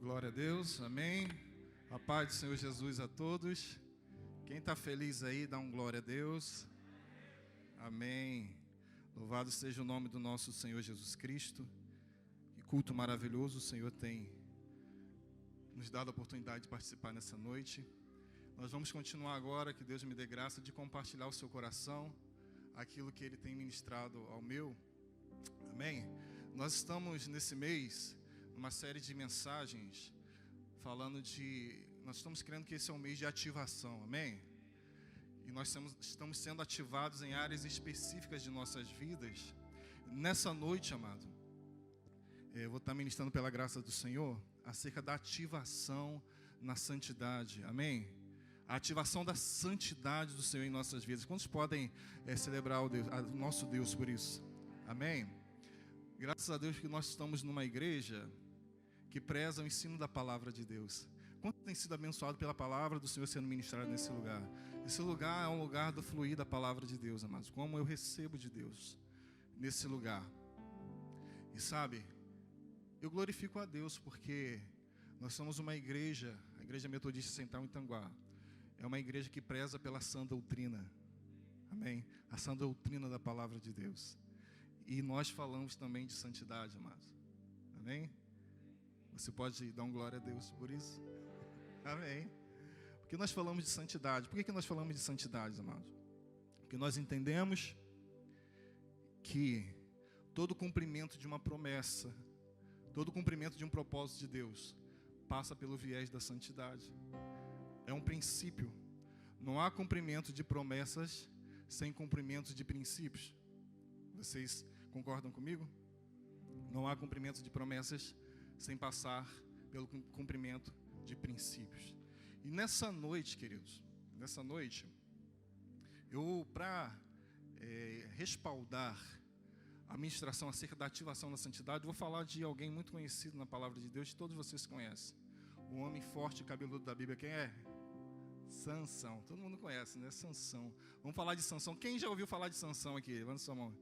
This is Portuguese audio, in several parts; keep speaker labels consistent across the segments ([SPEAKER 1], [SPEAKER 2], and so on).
[SPEAKER 1] Glória a Deus, amém. A paz do Senhor Jesus a todos. Quem está feliz aí, dá um glória a Deus. Amém. Louvado seja o nome do nosso Senhor Jesus Cristo. Que culto maravilhoso o Senhor tem nos dado a oportunidade de participar nessa noite. Nós vamos continuar agora, que Deus me dê graça de compartilhar o seu coração, aquilo que Ele tem ministrado ao meu. Amém. Nós estamos nesse mês uma série de mensagens falando nós estamos crendo que esse é um mês de ativação, amém? E nós estamos sendo ativados em áreas específicas de nossas vidas. Nessa noite, amado, eu vou estar ministrando pela graça do Senhor acerca da ativação na santidade, amém? A ativação da santidade do Senhor em nossas vidas. Quantos podem celebrar o nosso Deus por isso? Amém? Graças a Deus que nós estamos numa igreja que preza o ensino da palavra de Deus. Quanto tem sido abençoado pela palavra do Senhor sendo ministrada nesse lugar? Esse lugar é um lugar do fluir da palavra de Deus, amados. Como eu recebo de Deus nesse lugar. E sabe, eu glorifico a Deus porque nós somos uma igreja, a Igreja Metodista Central em Tanguá. É uma igreja que preza pela sã doutrina. Amém? A sã doutrina da palavra de Deus. E nós falamos também de santidade, amados. Amém? Você pode dar um glória a Deus por isso? Amém. Porque nós falamos de santidade. Por que nós falamos de santidade, amados? Porque nós entendemos que todo cumprimento de uma promessa, todo cumprimento de um propósito de Deus, passa pelo viés da santidade. É um princípio. Não há cumprimento de promessas sem cumprimento de princípios. Vocês concordam comigo? Não há cumprimento de promessas sem passar pelo cumprimento de princípios. E nessa noite, queridos, para respaldar a ministração acerca da ativação da santidade, vou falar de alguém muito conhecido na palavra de Deus, que todos vocês conhecem. O homem forte e cabeludo da Bíblia, quem é? Sansão. Todo mundo conhece, né? Sansão. Vamos falar de Sansão. Quem já ouviu falar de Sansão aqui? Levanta sua mão.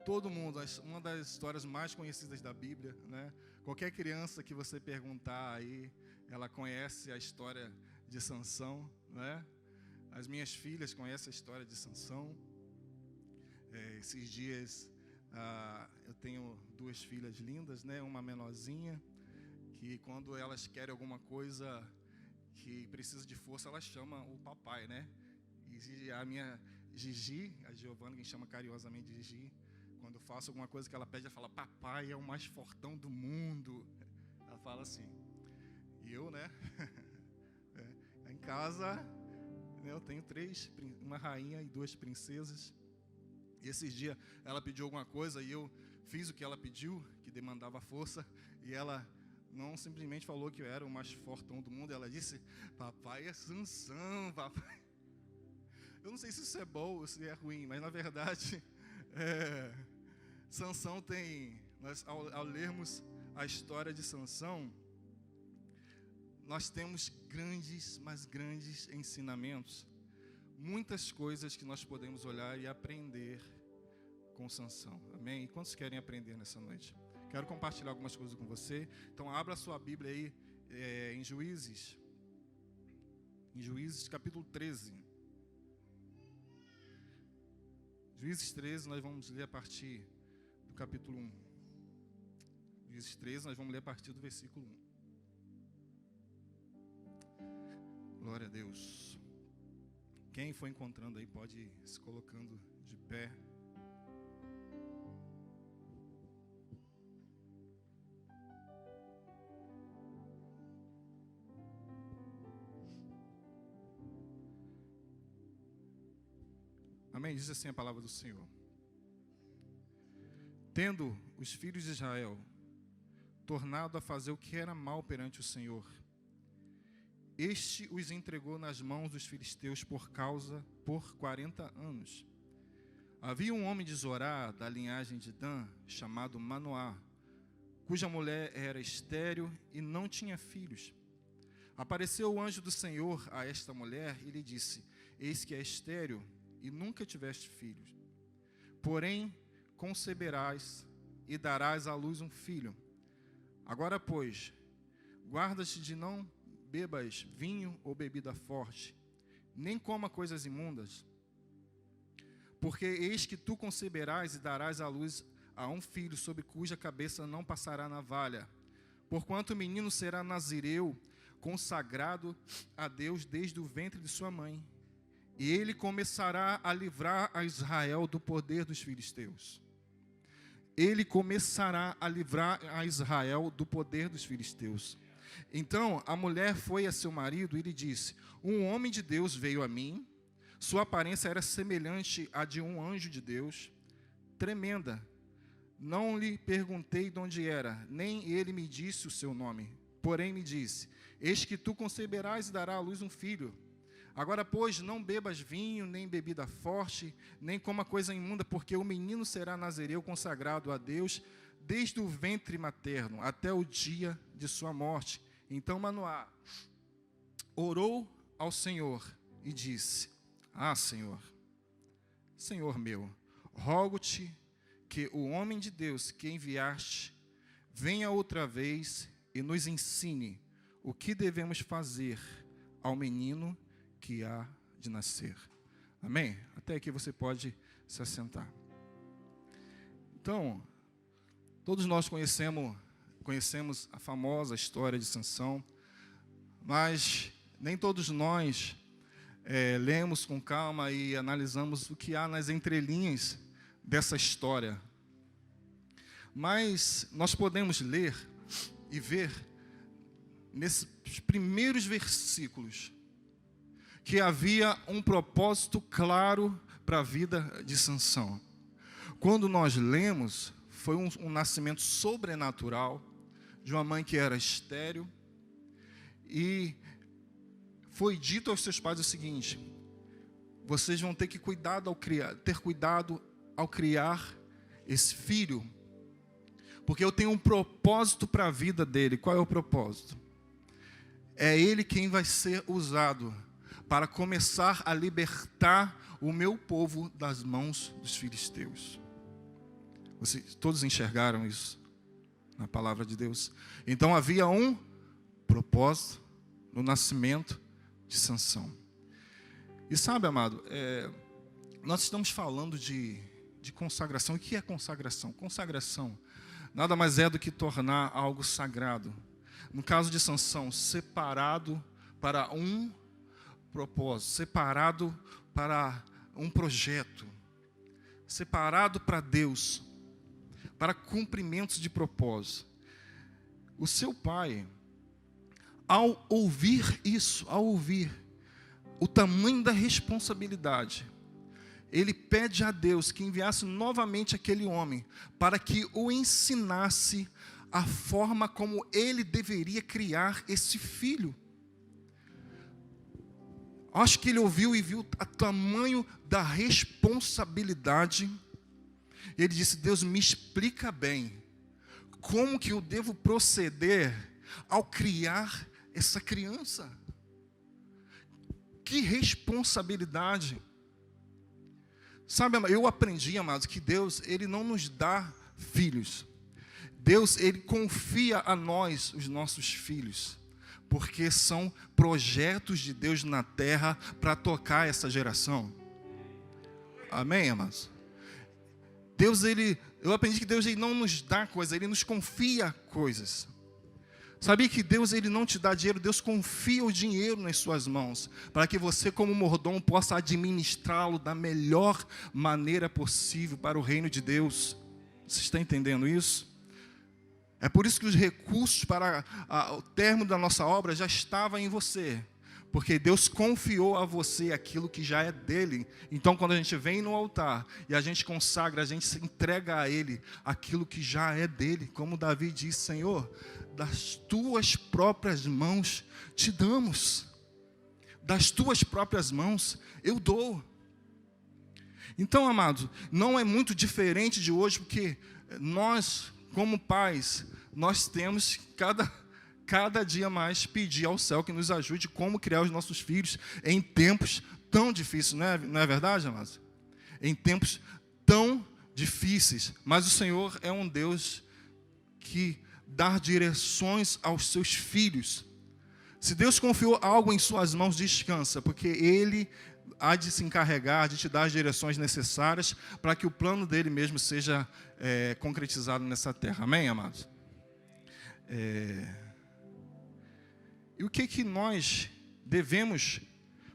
[SPEAKER 1] Todo mundo, uma das histórias mais conhecidas da Bíblia, né? Qualquer criança que você perguntar aí, ela conhece a história de Sansão, né? As minhas filhas conhecem a história de Sansão. Esses dias, eu tenho duas filhas lindas, né? Uma menorzinha, que quando elas querem alguma coisa que precisa de força, elas chamam o papai, né? E a minha Gigi, a Giovana, que chama carinhosamente de Gigi, quando eu faço alguma coisa que ela pede, ela fala, papai é o mais fortão do mundo. Ela fala assim. E eu, né? Em casa, né, eu tenho uma rainha e duas princesas. E esses dias ela pediu alguma coisa e eu fiz o que ela pediu, que demandava força. E ela não simplesmente falou que eu era o mais fortão do mundo. Ela disse, papai é Sansão, papai. Eu não sei se isso é bom ou se é ruim, mas na verdade... Sansão tem, ao lermos a história de Sansão, nós temos grandes, mas grandes ensinamentos, muitas coisas que nós podemos olhar e aprender com Sansão, amém? E quantos querem aprender nessa noite? Quero compartilhar algumas coisas com você, então abra a sua Bíblia aí em Juízes capítulo 13. Juízes 13, nós vamos ler a partir do capítulo 1. Juízes 13, nós vamos ler a partir do versículo 1. Glória a Deus. Quem foi encontrando aí pode ir se colocando de pé. Amém? Diz assim a palavra do Senhor. Tendo os filhos de Israel tornado a fazer o que era mal perante o Senhor, este os entregou nas mãos dos filisteus por 40 anos. Havia um homem de Zorá, da linhagem de Dan, chamado Manoá, cuja mulher era estéril e não tinha filhos. Apareceu o anjo do Senhor a esta mulher e lhe disse, eis que é estéril e nunca tiveste filhos. Porém, conceberás e darás à luz um filho. Agora, pois, guarda-te de não bebas vinho ou bebida forte, nem coma coisas imundas, porque eis que tu conceberás e darás à luz a um filho, sobre cuja cabeça não passará navalha. Porquanto o menino será nazireu, consagrado a Deus desde o ventre de sua mãe. E ele começará a livrar a Israel do poder dos filisteus. Ele começará a livrar a Israel do poder dos filisteus. Então a mulher foi a seu marido e lhe disse: um homem de Deus veio a mim, sua aparência era semelhante à de um anjo de Deus, tremenda. Não lhe perguntei de onde era, nem ele me disse o seu nome. Porém me disse: eis que tu conceberás e darás à luz um filho. Agora, pois, não bebas vinho, nem bebida forte, nem coma coisa imunda, porque o menino será nazireu, consagrado a Deus, desde o ventre materno, até o dia de sua morte. Então Manoá orou ao Senhor e disse: Senhor, Senhor meu, rogo-te que o homem de Deus que enviaste venha outra vez e nos ensine o que devemos fazer ao menino que há de nascer. Amém? Até aqui você pode se assentar. Então, todos nós conhecemos a famosa história de Sansão, mas nem todos nós lemos com calma e analisamos o que há nas entrelinhas dessa história. Mas nós podemos ler e ver nesses primeiros versículos que havia um propósito claro para a vida de Sansão. Quando nós lemos, foi um nascimento sobrenatural de uma mãe que era estéril, e foi dito aos seus pais o seguinte: vocês vão ter que ter cuidado ao criar esse filho, porque eu tenho um propósito para a vida dele. Qual é o propósito? É ele quem vai ser usado para começar a libertar o meu povo das mãos dos filisteus. Vocês todos enxergaram isso na palavra de Deus? Então havia um propósito no nascimento de Sansão. E sabe, amado, nós estamos falando de consagração. O que é consagração? Consagração nada mais é do que tornar algo sagrado. No caso de Sansão, separado para um propósito, separado para um projeto, separado para Deus, para cumprimentos de propósito. O seu pai, ao ouvir isso, ao ouvir o tamanho da responsabilidade, ele pede a Deus que enviasse novamente aquele homem para que o ensinasse a forma como ele deveria criar esse filho. Acho que ele ouviu e viu o tamanho da responsabilidade. Ele disse: Deus, me explica bem como que eu devo proceder ao criar essa criança. Que responsabilidade. Sabe, eu aprendi, amados, que Deus, Ele não nos dá filhos. Deus, Ele confia a nós os nossos filhos, porque são projetos de Deus na terra para tocar essa geração. Amém, amados? Deus, eu aprendi que Deus, Ele não nos dá coisas, Ele nos confia coisas. Sabia que Deus, Ele não te dá dinheiro, Deus confia o dinheiro nas suas mãos, para que você, como mordomo, possa administrá-lo da melhor maneira possível para o reino de Deus. Você está entendendo isso? É por isso que os recursos para o término da nossa obra já estavam em você, porque Deus confiou a você aquilo que já é dele. Então, quando a gente vem no altar e a gente consagra, a gente entrega a Ele aquilo que já é dele, como Davi disse: Senhor, das tuas próprias mãos te damos, das tuas próprias mãos eu dou. Então, amados, não é muito diferente de hoje, porque nós, como pais, nós temos cada dia mais pedir ao céu que nos ajude como criar os nossos filhos em tempos tão difíceis, não é verdade, amados? Em tempos tão difíceis, mas o Senhor é um Deus que dar direções aos seus filhos. Se Deus confiou algo em suas mãos, descansa, porque Ele há de se encarregar de te dar as direções necessárias para que o plano dele mesmo seja concretizado nessa terra. Amém, amados? E o que nós devemos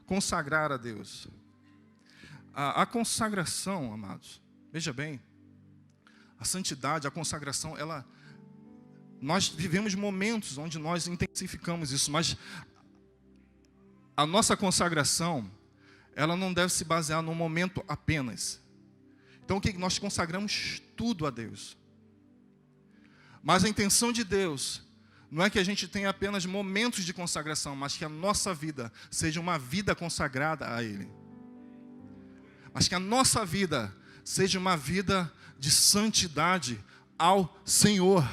[SPEAKER 1] consagrar a Deus? A consagração, amados, veja bem, a santidade, a consagração, nós vivemos momentos onde nós intensificamos isso, mas a nossa consagração, ela não deve se basear num momento apenas. Então, o que nós consagramos tudo a Deus. Mas a intenção de Deus não é que a gente tenha apenas momentos de consagração, mas que a nossa vida seja uma vida consagrada a Ele. Mas que a nossa vida seja uma vida de santidade ao Senhor.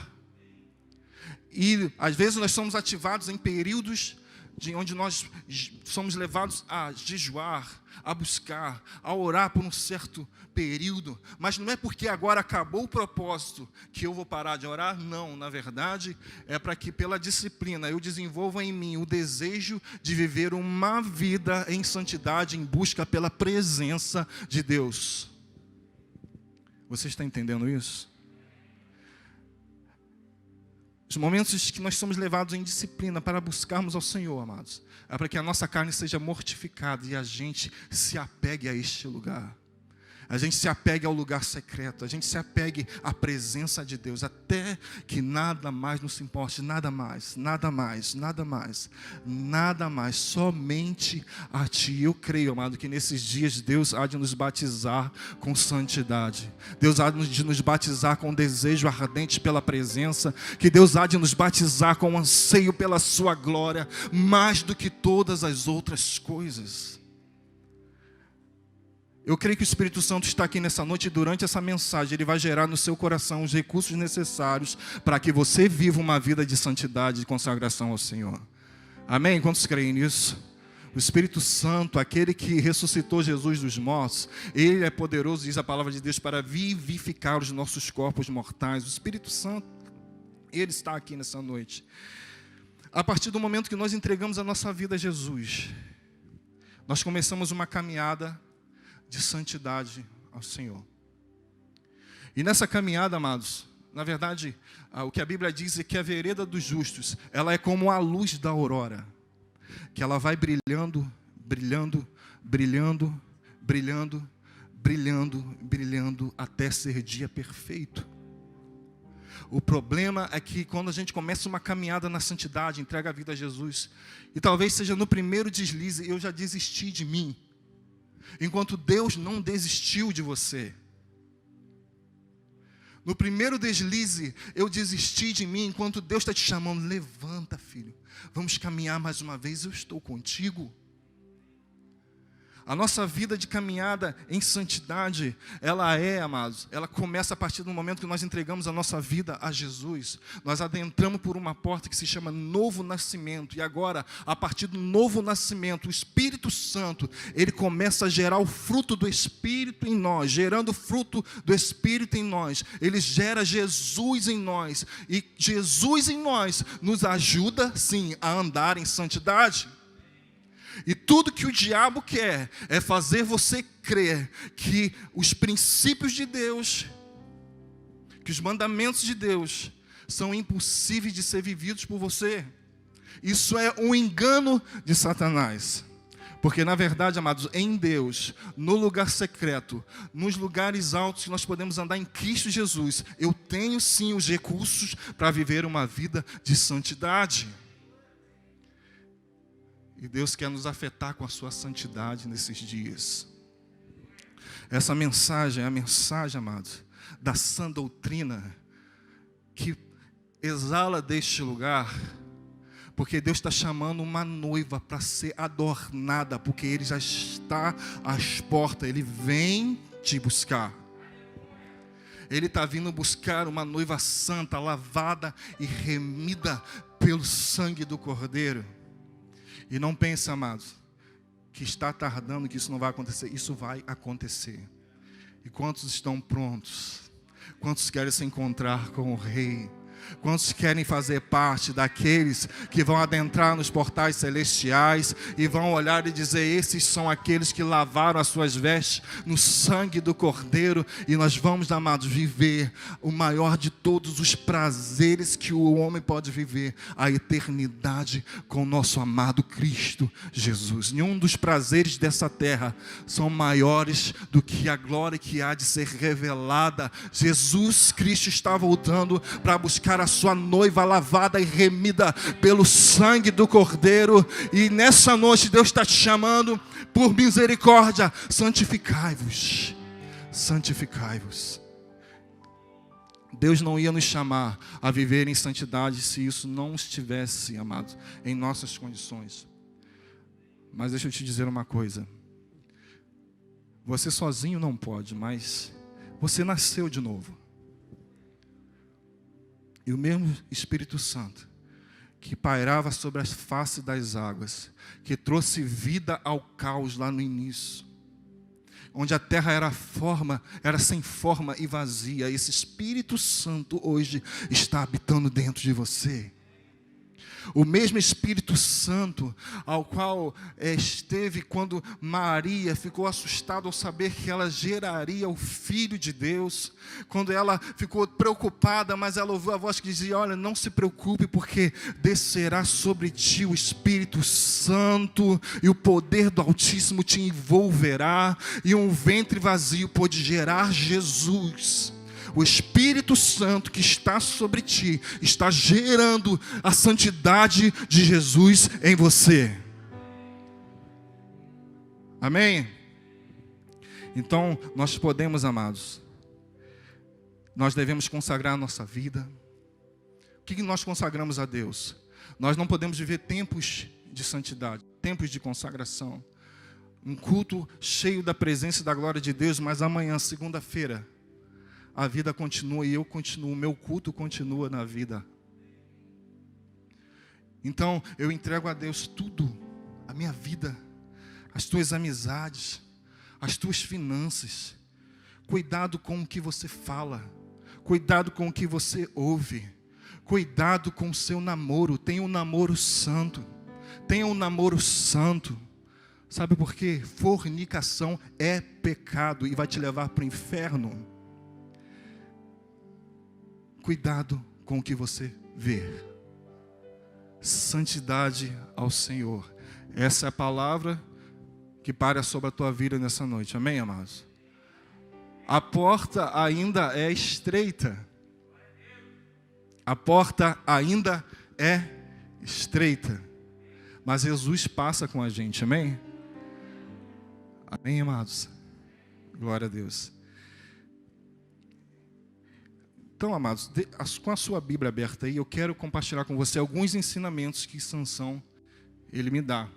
[SPEAKER 1] E às vezes nós somos ativados em períodos onde nós somos levados a jejuar, a buscar, a orar por um certo período. Mas não é porque agora acabou o propósito que eu vou parar de orar. Não, na verdade, é para que pela disciplina eu desenvolva em mim o desejo de viver uma vida em santidade, em busca pela presença de Deus. Você está entendendo isso? Os momentos que nós somos levados em disciplina para buscarmos ao Senhor, amados, é para que a nossa carne seja mortificada e a gente se apegue a este lugar. A gente se apegue ao lugar secreto, a gente se apegue à presença de Deus, até que nada mais nos importe, nada mais, nada mais, nada mais, nada mais, somente a Ti. Eu creio, amado, que nesses dias Deus há de nos batizar com santidade, Deus há de nos batizar com desejo ardente pela presença, que Deus há de nos batizar com anseio pela Sua glória, mais do que todas as outras coisas. Eu creio que o Espírito Santo está aqui nessa noite e durante essa mensagem Ele vai gerar no seu coração os recursos necessários para que você viva uma vida de santidade e consagração ao Senhor. Amém? Quantos creem nisso? O Espírito Santo, aquele que ressuscitou Jesus dos mortos, Ele é poderoso, diz a palavra de Deus, para vivificar os nossos corpos mortais. O Espírito Santo, Ele está aqui nessa noite. A partir do momento que nós entregamos a nossa vida a Jesus, nós começamos uma caminhada de santidade ao Senhor. E nessa caminhada, amados, na verdade, o que a Bíblia diz é que a vereda dos justos, ela é como a luz da aurora, que ela vai brilhando, brilhando, brilhando, brilhando, brilhando, brilhando, até ser dia perfeito. O problema é que quando a gente começa uma caminhada na santidade, entrega a vida a Jesus, e talvez seja no primeiro deslize, eu já desisti de mim, enquanto Deus não desistiu de você. No primeiro deslize, eu desisti de mim, enquanto Deus está te chamando. Levanta, filho, vamos caminhar mais uma vez, eu estou contigo. A nossa vida de caminhada em santidade, amados, ela começa a partir do momento que nós entregamos a nossa vida a Jesus. Nós adentramos por uma porta que se chama novo nascimento. E agora, a partir do novo nascimento, o Espírito Santo, Ele começa a gerar o fruto do Espírito em nós. Gerando o fruto do Espírito em nós, Ele gera Jesus em nós. E Jesus em nós nos ajuda, sim, a andar em santidade. E tudo que o diabo quer é fazer você crer que os princípios de Deus, que os mandamentos de Deus são impossíveis de ser vividos por você. Isso é um engano de Satanás. Porque na verdade, amados, em Deus, no lugar secreto, nos lugares altos que nós podemos andar em Cristo Jesus, eu tenho sim os recursos para viver uma vida de santidade. E Deus quer nos afetar com a sua santidade nesses dias. Essa mensagem é a mensagem, amados, da sã doutrina que exala deste lugar, porque Deus está chamando uma noiva para ser adornada, porque Ele já está às portas, Ele vem te buscar. Ele está vindo buscar uma noiva santa, lavada e remida pelo sangue do Cordeiro. E não pense, amados, que está tardando, que isso não vai acontecer. Isso vai acontecer. E quantos estão prontos? Quantos querem se encontrar com o Rei? Quantos querem fazer parte daqueles que vão adentrar nos portais celestiais e vão olhar e dizer: esses são aqueles que lavaram as suas vestes no sangue do Cordeiro, e nós vamos, amados, viver o maior de todos os prazeres que o homem pode viver, a eternidade com o nosso amado Cristo Jesus. Nenhum dos prazeres dessa terra são maiores do que a glória que há de ser revelada. Jesus Cristo está voltando para buscar a sua noiva lavada e remida pelo sangue do Cordeiro, e nessa noite Deus está te chamando por misericórdia: santificai-vos, santificai-vos. Deus não ia nos chamar a viver em santidade se isso não estivesse, amados, em nossas condições. Mas deixa eu te dizer uma coisa: você sozinho não pode, mas você nasceu de novo. E o mesmo Espírito Santo que pairava sobre a face das águas, que trouxe vida ao caos lá no início, onde a terra era sem forma e vazia, esse Espírito Santo hoje está habitando dentro de você. O mesmo Espírito Santo ao qual esteve quando Maria ficou assustada ao saber que ela geraria o Filho de Deus, quando ela ficou preocupada, mas ela ouviu a voz que dizia: olha, não se preocupe, porque descerá sobre ti o Espírito Santo, e o poder do Altíssimo te envolverá, e um ventre vazio pôde gerar Jesus. O Espírito Santo que está sobre ti está gerando a santidade de Jesus em você. Amém? Então, nós podemos, amados, nós devemos consagrar a nossa vida. O que nós consagramos a Deus? Nós não podemos viver tempos de santidade, tempos de consagração, um culto cheio da presença e da glória de Deus, mas amanhã, segunda-feira, a vida continua e eu continuo, o meu culto continua na vida. Então, eu entrego a Deus tudo, a minha vida, as tuas amizades, as tuas finanças. Cuidado com o que você fala, cuidado com o que você ouve, cuidado com o seu namoro. Tenha um namoro santo, tenha um namoro santo. Sabe por quê? Fornicação é pecado e vai te levar para o inferno. Cuidado com o que você vê. Santidade ao Senhor. Essa é a palavra que para sobre a tua vida nessa noite. Amém, amados? A porta ainda é estreita. A porta ainda é estreita. Mas Jesus passa com a gente. Amém? Amém, amados? Glória a Deus. Então, amados, com a sua Bíblia aberta aí, eu quero compartilhar com você alguns ensinamentos que Sansão, ele me dá.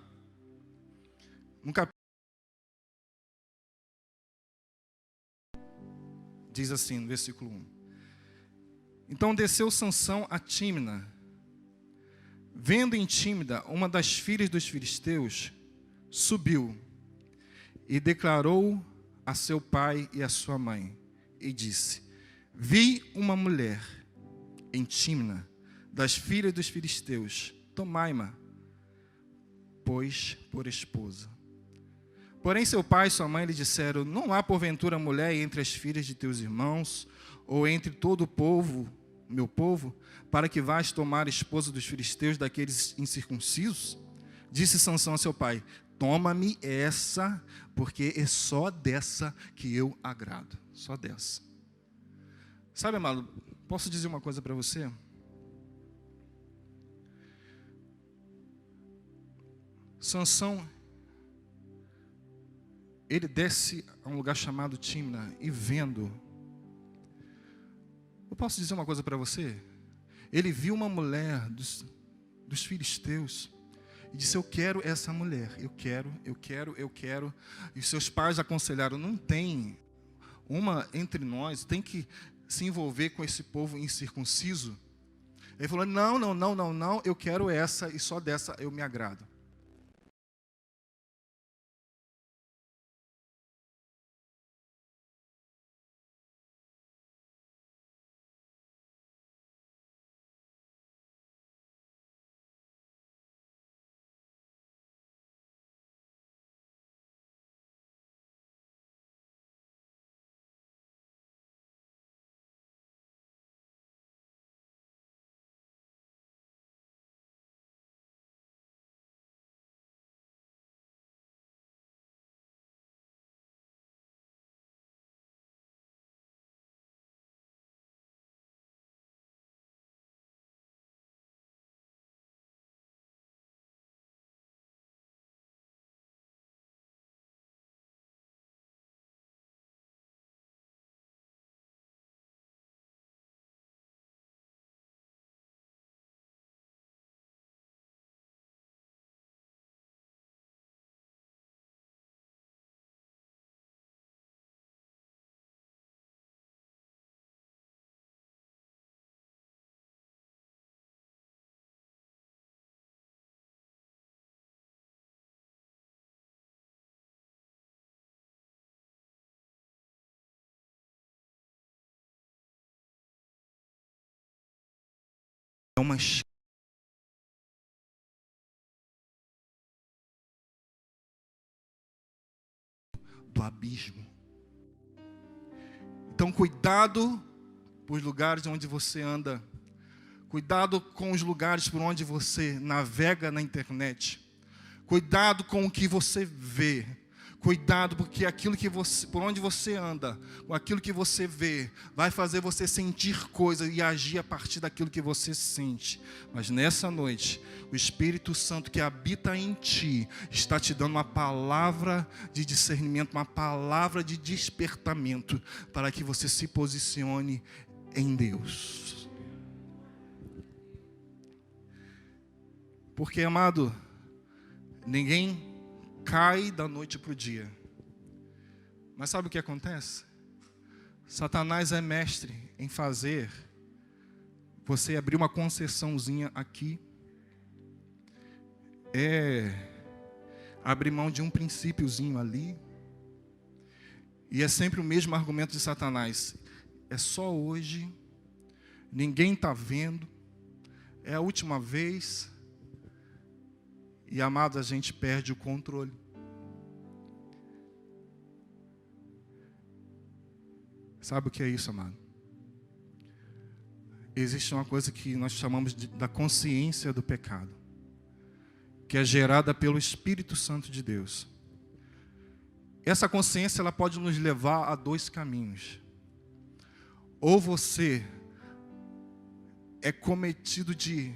[SPEAKER 1] No capítulo diz assim, no versículo 1. Então desceu Sansão a Tímna. Vendo em Tímna uma das filhas dos filisteus, subiu e declarou a seu pai e a sua mãe, e disse: vi uma mulher em Tímna, das filhas dos filisteus, tomai-ma, pois, por esposa. Porém seu pai e sua mãe lhe disseram: não há porventura mulher entre as filhas de teus irmãos, ou entre todo o povo, meu povo, para que vás tomar esposa dos filisteus, daqueles incircuncisos? Disse Sansão a seu pai: toma-me essa, porque é só dessa que eu agrado. Só dessa. Sabe, amado, posso dizer uma coisa para você? Sansão, ele desce a um lugar chamado Tímna e vendo. Eu posso dizer uma coisa para você? Ele viu uma mulher dos filisteus e disse: eu quero essa mulher, eu quero. E seus pais aconselharam: não tem uma entre nós, tem que se envolver com esse povo incircunciso. Ele falou: não, eu quero essa e só dessa eu me agrado. uma do abismo. Então, cuidado com os lugares onde você anda. Cuidado com os lugares por onde você navega na internet. Cuidado com o que você vê. Cuidado, porque aquilo que você, por onde você anda, com aquilo que você vê, vai fazer você sentir coisas e agir a partir daquilo que você sente. Mas nessa noite, o Espírito Santo que habita em ti está te dando uma palavra de discernimento, uma palavra de despertamento, para que você se posicione em Deus. Porque, amado, ninguém cai da noite para o dia. Mas sabe o que acontece? Satanás é mestre em fazer você abrir uma concessãozinha aqui. Abrir mão de um princípiozinho ali. E é sempre o mesmo argumento de Satanás. É só hoje. Ninguém está vendo. É a última vez. E, amado, a gente perde o controle. Sabe o que é isso, amado? Existe uma coisa que nós chamamos da consciência do pecado, que é gerada pelo Espírito Santo de Deus. Essa consciência, ela pode nos levar a dois caminhos. Ou você é cometido de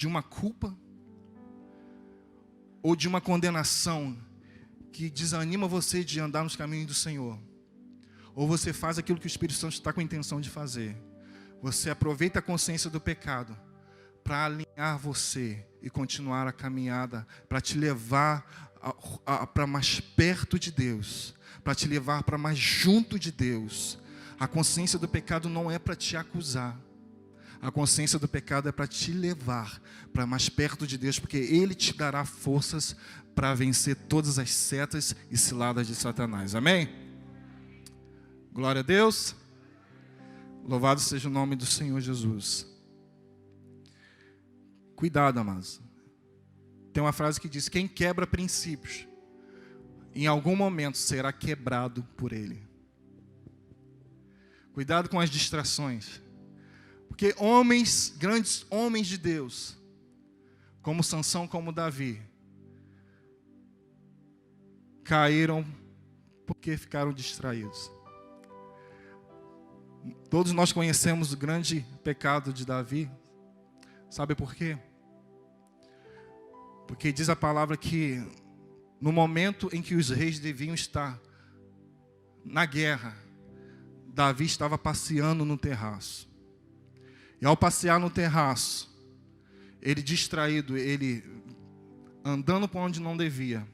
[SPEAKER 1] uma culpa, ou de uma condenação que desanima você de andar nos caminhos do Senhor. Ou você faz aquilo que o Espírito Santo está com a intenção de fazer. Você aproveita a consciência do pecado para alinhar você e continuar a caminhada, para te levar para mais perto de Deus, para te levar para mais junto de Deus. A consciência do pecado não é para te acusar. A consciência do pecado é para te levar para mais perto de Deus, porque Ele te dará forças para vencer todas as setas e ciladas de Satanás. Amém? Glória a Deus. Louvado seja o nome do Senhor Jesus. Cuidado, amados. Tem uma frase que diz: quem quebra princípios, em algum momento será quebrado por ele. Cuidado com as distrações. Porque grandes homens de Deus, como Sansão, como Davi, caíram porque ficaram distraídos. Todos nós conhecemos o grande pecado de Davi. Sabe por quê? Porque diz a palavra que no momento em que os reis deviam estar na guerra, Davi estava passeando no terraço. E ao passear no terraço, ele distraído, ele andando por onde não devia,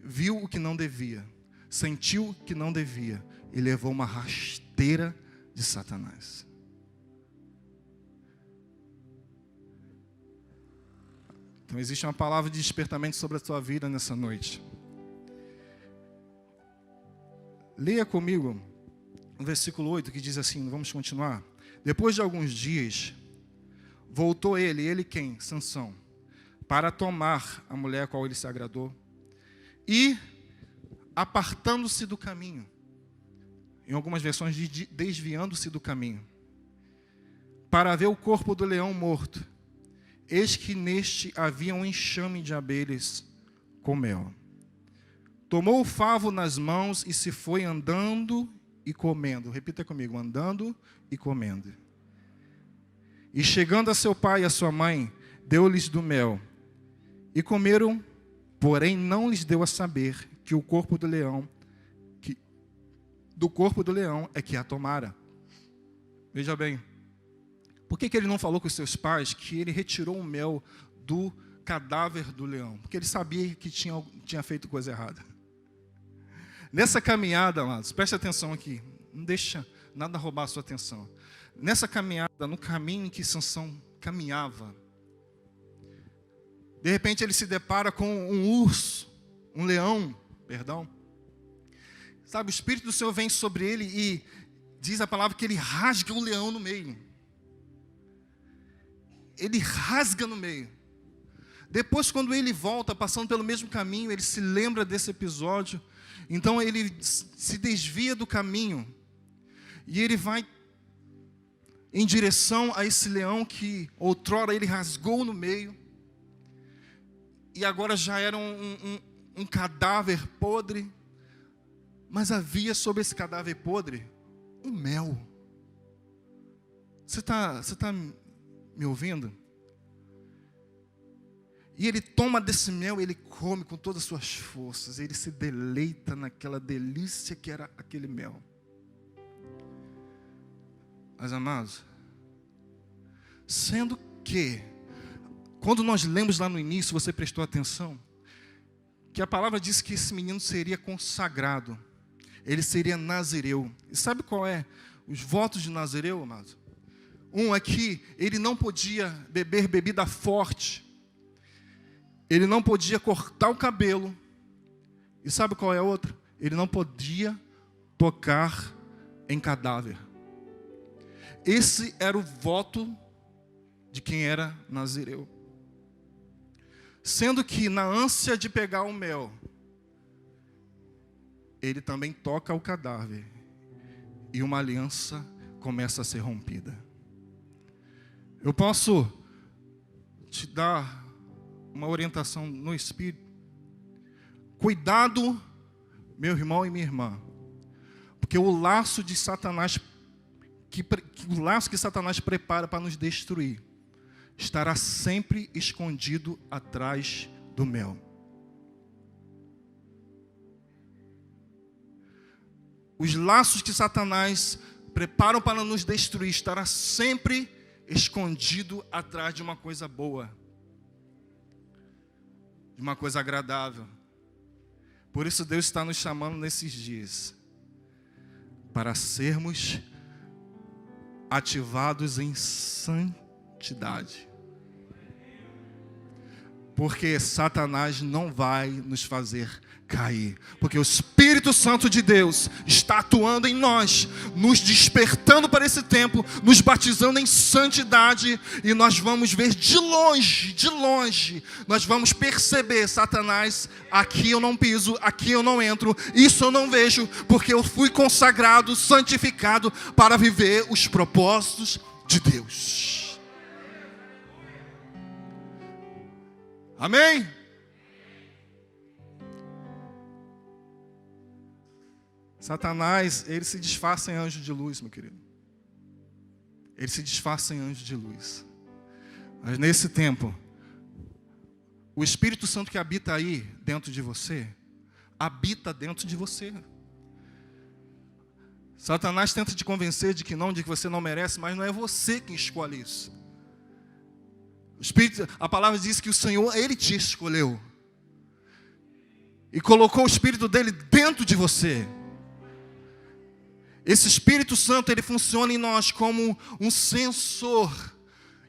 [SPEAKER 1] viu o que não devia, sentiu o que não devia e levou uma rasteira de Satanás. Então existe uma palavra de despertamento sobre a tua vida nessa noite. Leia comigo o versículo 8 que diz assim, vamos continuar. Depois de alguns dias, voltou ele quem? Sansão, para tomar a mulher a qual ele se agradou. E, apartando-se do caminho, em algumas versões, desviando-se do caminho, para ver o corpo do leão morto, eis que neste havia um enxame de abelhas com mel. Tomou o favo nas mãos e se foi andando e comendo. Repita comigo, andando e comendo. E chegando a seu pai e a sua mãe, deu-lhes do mel. E comeram, porém não lhes deu a saber que o corpo do leão, do corpo do leão é que a tomara. Veja bem, por que ele não falou com os seus pais que ele retirou o mel do cadáver do leão? Porque ele sabia que tinha feito coisa errada. Nessa caminhada, amados, preste atenção aqui, não deixa nada roubar a sua atenção. Nessa caminhada, no caminho em que Sansão caminhava, de repente ele se depara com um leão. Sabe, o Espírito do Senhor vem sobre ele e diz a palavra que ele rasga o leão no meio. ele rasga no meio. Depois, quando ele volta, passando pelo mesmo caminho, ele se lembra desse episódio. Então, ele se desvia do caminho. E ele vai em direção a esse leão que outrora ele rasgou no meio. E agora já era um cadáver podre. Mas havia sobre esse cadáver podre um mel. Você tá me ouvindo? E ele toma desse mel, ele come com todas as suas forças. Ele se deleita naquela delícia que era aquele mel. Mas, amados, sendo que, quando nós lemos lá no início, você prestou atenção, que a palavra diz que esse menino seria consagrado. Ele seria nazireu. E sabe qual é os votos de nazireu, amados? Um é que ele não podia beber bebida forte. Ele não podia cortar o cabelo. E sabe qual é a outra? Ele não podia tocar em cadáver. Esse era o voto de quem era nazireu. Sendo que na ânsia de pegar o mel, ele também toca o cadáver. E uma aliança começa a ser rompida. Eu posso te dar uma orientação no Espírito. Cuidado, meu irmão e minha irmã. Porque o laço de Satanás, o laço que Satanás prepara para nos destruir, estará sempre escondido atrás do mel. Os laços que Satanás prepara para nos destruir estará sempre escondido atrás de uma coisa boa, de uma coisa agradável. Por isso Deus está nos chamando nesses dias para sermos ativados em santidade. Porque Satanás não vai nos fazer cair. Porque o Espírito Santo de Deus está atuando em nós, nos despertando para esse tempo, nos batizando em santidade. E nós vamos ver de longe, nós vamos perceber: Satanás, aqui eu não piso, aqui eu não entro, isso eu não vejo, porque eu fui consagrado, santificado para viver os propósitos de Deus. Amém? Satanás, ele se disfarça em anjo de luz, meu querido. Ele se disfarça em anjo de luz. Mas nesse tempo, o Espírito Santo que habita aí dentro de você, habita dentro de você. Satanás tenta te convencer de que você não merece, mas não é você quem escolhe isso. O Espírito, a palavra diz que o Senhor, Ele te escolheu. E colocou o Espírito dele dentro de você. Esse Espírito Santo, ele funciona em nós como um sensor,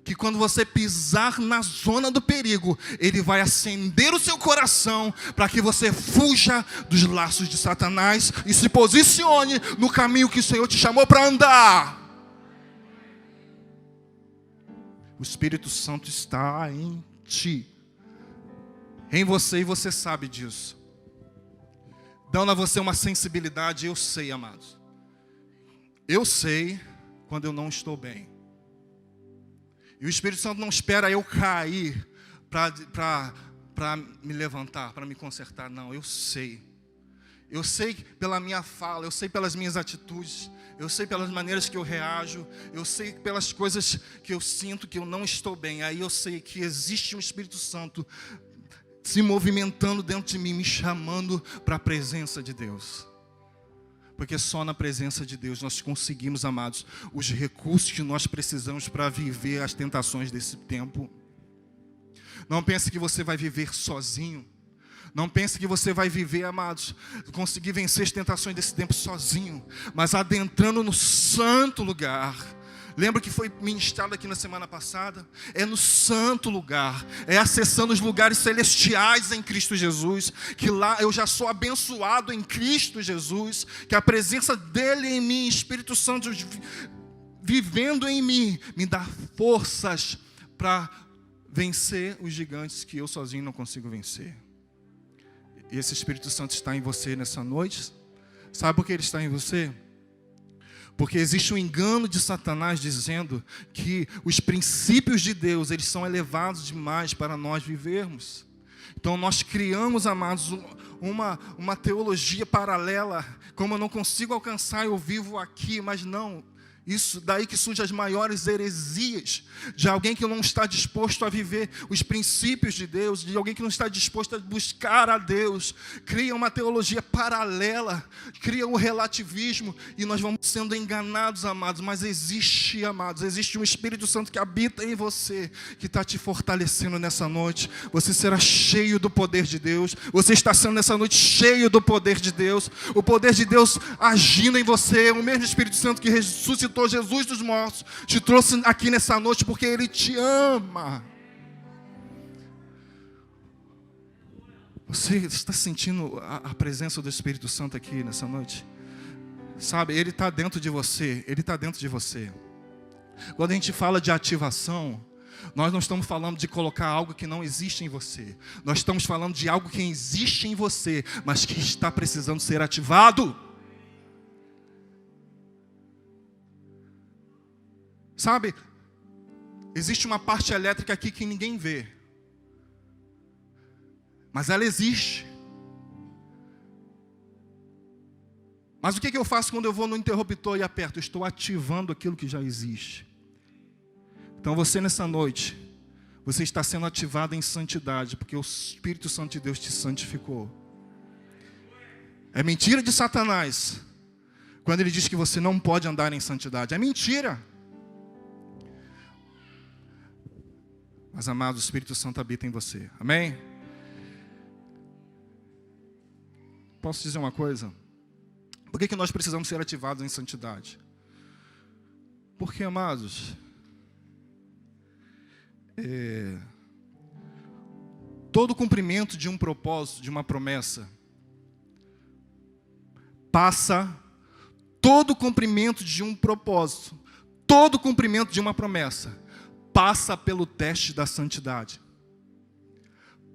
[SPEAKER 1] que quando você pisar na zona do perigo, ele vai acender o seu coração, para que você fuja dos laços de Satanás e se posicione no caminho que o Senhor te chamou para andar. O Espírito Santo está em ti, em você, e você sabe disso, dando a você uma sensibilidade. Eu sei, amados, eu sei quando eu não estou bem. E o Espírito Santo não espera eu cair para me levantar, para me consertar. Não, eu sei. Eu sei pela minha fala, eu sei pelas minhas atitudes, eu sei pelas maneiras que eu reajo, eu sei pelas coisas que eu sinto que eu não estou bem. Aí eu sei que existe um Espírito Santo se movimentando dentro de mim, me chamando para a presença de Deus. Porque só na presença de Deus nós conseguimos, amados, os recursos que nós precisamos para viver as tentações desse tempo. Não pense que você vai viver sozinho. Não pense que você vai viver, amados, conseguir vencer as tentações desse tempo sozinho. Mas adentrando no santo lugar. Lembra que foi ministrado aqui na semana passada? É no santo lugar, é acessando os lugares celestiais em Cristo Jesus, que lá eu já sou abençoado em Cristo Jesus, que a presença dele em mim, Espírito Santo vivendo em mim, me dá forças para vencer os gigantes que eu sozinho não consigo vencer. E esse Espírito Santo está em você nessa noite. Sabe por que ele está em você? Porque existe um engano de Satanás dizendo que os princípios de Deus, eles são elevados demais para nós vivermos. Então nós criamos, amados, uma teologia paralela. Como eu não consigo alcançar, eu vivo aqui, mas não. Isso daí que surgem as maiores heresias, de alguém que não está disposto a viver os princípios de Deus, de alguém que não está disposto a buscar a Deus, cria uma teologia paralela, cria um relativismo, e nós vamos sendo enganados, amados, mas existe, amados, existe um Espírito Santo que habita em você, que está te fortalecendo nessa noite. Você será cheio do poder de Deus, você está sendo nessa noite cheio do poder de Deus, o poder de Deus agindo em você, o mesmo Espírito Santo que ressuscitou Jesus dos mortos, te trouxe aqui nessa noite porque Ele te ama. Você está sentindo a presença do Espírito Santo aqui nessa noite? Sabe, Ele está dentro de você, Ele está dentro de você. Quando a gente fala de ativação, nós não estamos falando de colocar algo que não existe em você. Nós estamos falando de algo que existe em você, mas que está precisando ser ativado. Sabe, existe uma parte elétrica aqui que ninguém vê, mas ela existe. Mas o que eu faço quando eu vou no interruptor e aperto? Eu estou ativando aquilo que já existe. Então você nessa noite, você está sendo ativado em santidade, porque o Espírito Santo de Deus te santificou. É mentira de Satanás quando ele diz que você não pode andar em santidade. É mentira. Mas, amado, o Espírito Santo habita em você. Amém? Posso dizer uma coisa? Por que nós precisamos ser ativados em santidade? Porque, amados, todo cumprimento de um propósito, de uma promessa, todo cumprimento de um propósito, todo cumprimento de uma promessa, passa pelo teste da santidade.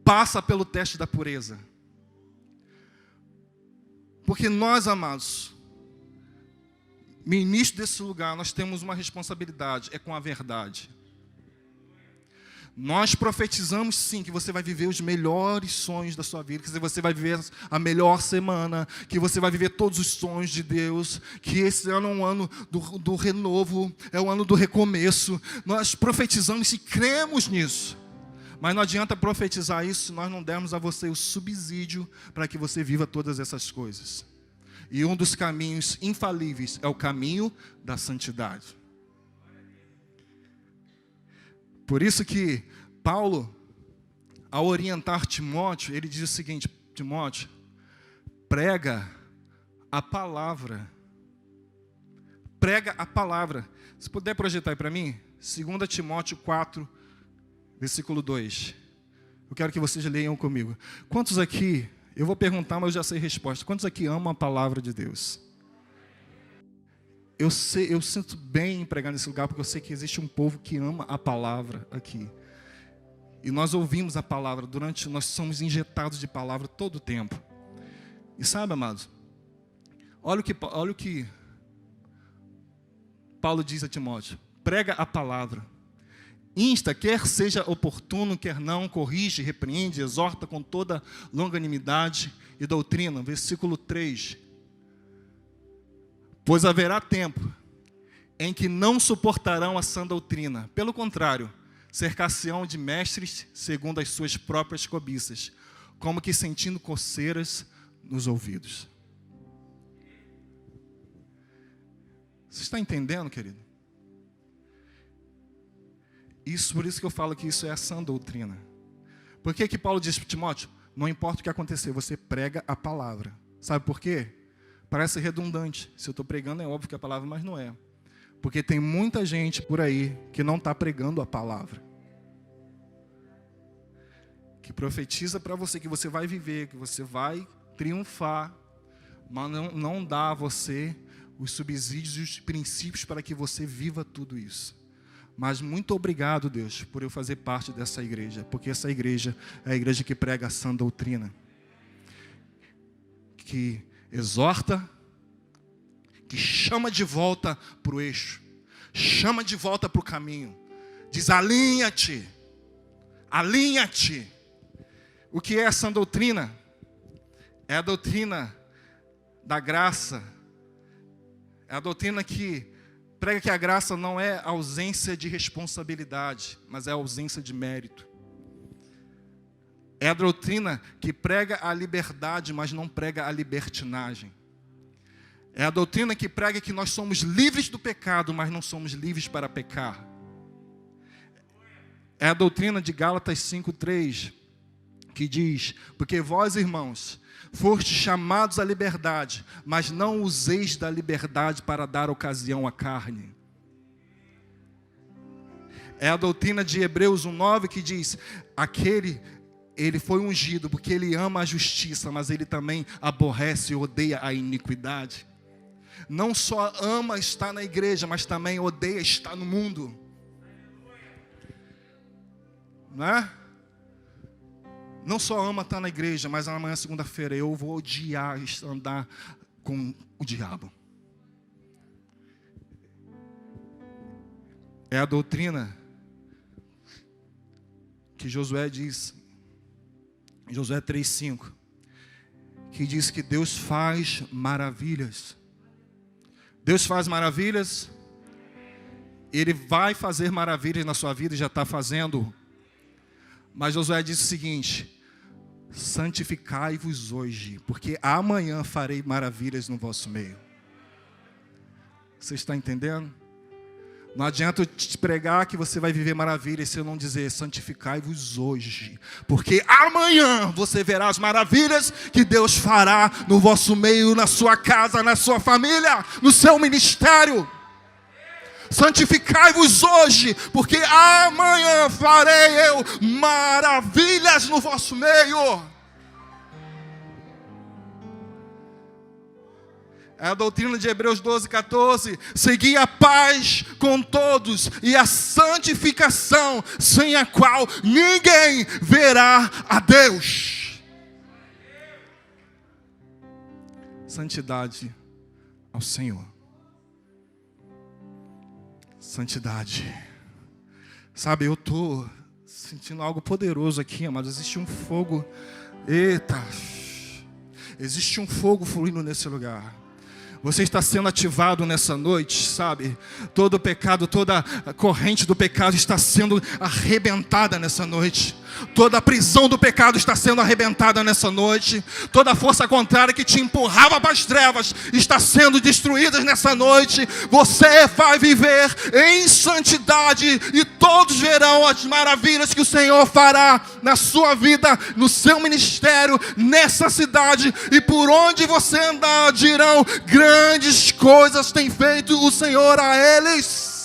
[SPEAKER 1] Passa pelo teste da pureza. Porque nós, amados, ministros desse lugar, nós temos uma responsabilidade, é com a verdade. Nós profetizamos sim que você vai viver os melhores sonhos da sua vida, que você vai viver a melhor semana, que você vai viver todos os sonhos de Deus, que esse ano é um ano do renovo, é um ano do recomeço. Nós profetizamos e cremos nisso. Mas não adianta profetizar isso se nós não dermos a você o subsídio para que você viva todas essas coisas. E um dos caminhos infalíveis é o caminho da santidade. Por isso que Paulo, ao orientar Timóteo, ele diz o seguinte: Timóteo, prega a palavra. Prega a palavra. Se puder projetar aí para mim, 2 Timóteo 4, versículo 2. Eu quero que vocês leiam comigo. Quantos aqui, eu vou perguntar, mas eu já sei a resposta. Quantos aqui amam a palavra de Deus? Eu sinto bem em pregar nesse lugar, porque eu sei que existe um povo que ama a palavra aqui. E nós ouvimos a palavra, nós somos injetados de palavra todo o tempo. E sabe, amados, olha o que Paulo diz a Timóteo: prega a palavra. Insta, quer seja oportuno, quer não, corrige, repreende, exorta com toda longanimidade e doutrina. Versículo 3. Pois haverá tempo em que não suportarão a sã doutrina. Pelo contrário, cercar-se-ão de mestres segundo as suas próprias cobiças, como que sentindo coceiras nos ouvidos. Você está entendendo, querido? Por isso que eu falo que isso é a sã doutrina. Por que Paulo diz para Timóteo? Não importa o que acontecer, você prega a palavra. Sabe por quê? Parece redundante. Se eu estou pregando, é óbvio que é a palavra, mas não é. Porque tem muita gente por aí que não está pregando a palavra. Que profetiza para você que você vai viver, que você vai triunfar, mas não dá a você os subsídios e os princípios para que você viva tudo isso. Mas muito obrigado, Deus, por eu fazer parte dessa igreja, porque essa igreja é a igreja que prega a sã doutrina, que exorta, que chama de volta para o eixo, chama de volta para o caminho, diz: alinha-te, alinha-te. O que é a sã doutrina? É a doutrina da graça, é a doutrina que prega que a graça não é ausência de responsabilidade, mas é ausência de mérito. É a doutrina que prega a liberdade, mas não prega a libertinagem. É a doutrina que prega que nós somos livres do pecado, mas não somos livres para pecar. É a doutrina de Gálatas 5:3, que diz: porque vós, irmãos, fostes chamados à liberdade, mas não useis da liberdade para dar ocasião à carne. É a doutrina de Hebreus 1:9 que diz: ele foi ungido porque ele ama a justiça, mas ele também aborrece e odeia a iniquidade. Não só ama estar na igreja, mas também odeia estar no mundo. Não é? Não só ama estar na igreja, mas amanhã, segunda-feira, eu vou odiar andar com o diabo. É a doutrina que Josué diz, Josué 3:5, que diz que Deus faz maravilhas. Deus faz maravilhas. Ele vai fazer maravilhas na sua vida e já está fazendo. Mas Josué disse o seguinte: santificai-vos hoje, porque amanhã farei maravilhas no vosso meio. Você está entendendo? Não adianta eu te pregar que você vai viver maravilhas se eu não dizer: santificai-vos hoje, porque amanhã você verá as maravilhas que Deus fará no vosso meio, na sua casa, na sua família, no seu ministério. Santificai-vos hoje, porque amanhã farei eu maravilhas no vosso meio. É a doutrina de Hebreus 12:14. Segui a paz com todos e a santificação, sem a qual ninguém verá a Deus. Santidade ao Senhor. Santidade. Sabe, eu estou sentindo algo poderoso aqui, mas existe um fogo. Eita! Existe um fogo fluindo nesse lugar. Você está sendo ativado nessa noite, sabe? Todo o pecado, toda a corrente do pecado está sendo arrebentada nessa noite. Toda a prisão do pecado está sendo arrebentada nessa noite. Toda a força contrária que te empurrava para as trevas está sendo destruída nessa noite. Você vai viver em santidade e todos verão as maravilhas que o Senhor fará na sua vida, no seu ministério, nessa cidade. E por onde você andar, dirão: grandes coisas tem feito o Senhor a eles.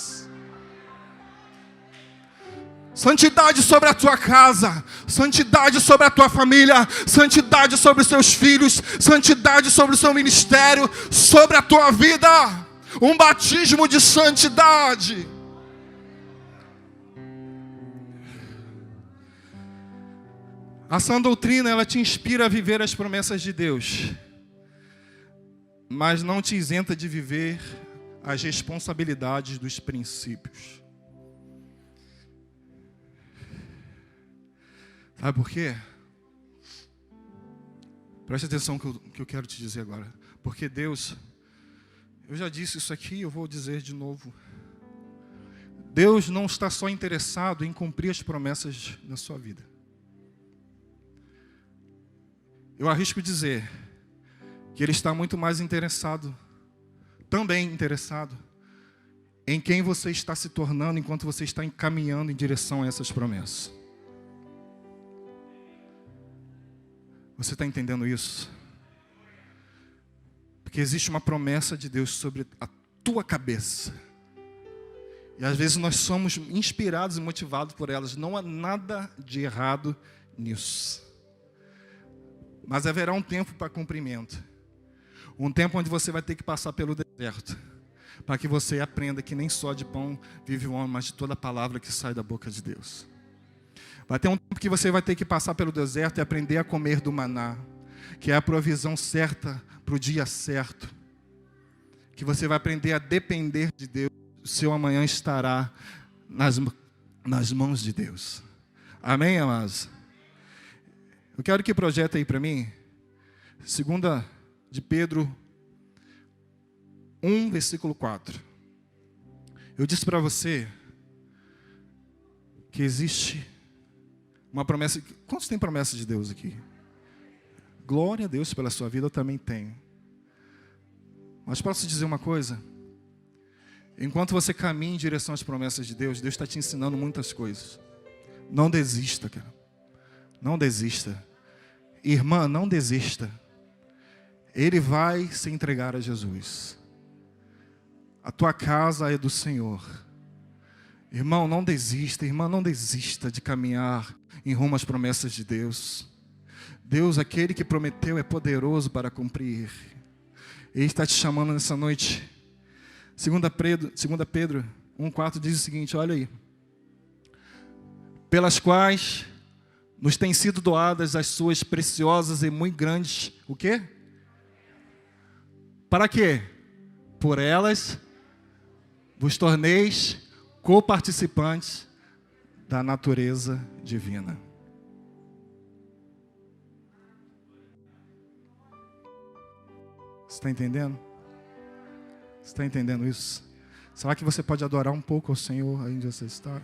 [SPEAKER 1] Santidade sobre a tua casa, santidade sobre a tua família, santidade sobre os seus filhos, santidade sobre o seu ministério, sobre a tua vida. Um batismo de santidade. A sã doutrina, ela te inspira a viver as promessas de Deus, mas não te isenta de viver as responsabilidades dos princípios. Sabe por quê? Preste atenção no que eu quero te dizer agora. Porque Deus, eu já disse isso aqui, eu vou dizer de novo. Deus não está só interessado em cumprir as promessas na sua vida. Eu arrisco dizer que Ele está muito mais interessado, também interessado, em quem você está se tornando enquanto você está encaminhando em direção a essas promessas. Você está entendendo isso? Porque existe uma promessa de Deus sobre a tua cabeça. E às vezes nós somos inspirados e motivados por elas. Não há nada de errado nisso. Mas haverá um tempo para cumprimento. Um tempo onde você vai ter que passar pelo deserto. para que você aprenda que nem só de pão vive o homem, mas de toda palavra que sai da boca de Deus. Vai ter um tempo que você vai ter que passar pelo deserto e aprender a comer do maná, que é a provisão certa para o dia certo. Que você vai aprender a depender de Deus. O seu amanhã estará nas mãos de Deus. Amém, amados? Eu quero que projeta aí para mim, 2 de Pedro 1, versículo 4. Eu disse para você que existe uma promessa. Quantos tem promessa de Deus aqui? Glória a Deus pela sua vida, eu também tenho. Mas posso dizer uma coisa? Enquanto você caminha em direção às promessas de Deus, Deus está te ensinando muitas coisas. Não desista, cara. Não desista. Irmã, não desista. Ele vai se entregar a Jesus. A tua casa é do Senhor. Irmão, não desista. Irmã, não desista de caminhar em rumo às promessas de Deus. Deus, aquele que prometeu, é poderoso para cumprir. Ele está te chamando nessa noite. 2 Pedro 1,4 diz o seguinte, olha aí. Pelas quais nos têm sido doadas as suas preciosas e muito grandes, o quê? Para quê? Por elas vos torneis coparticipantes da natureza divina. Você está entendendo? Você está entendendo isso? Será que você pode adorar um pouco ao Senhor aí onde você está?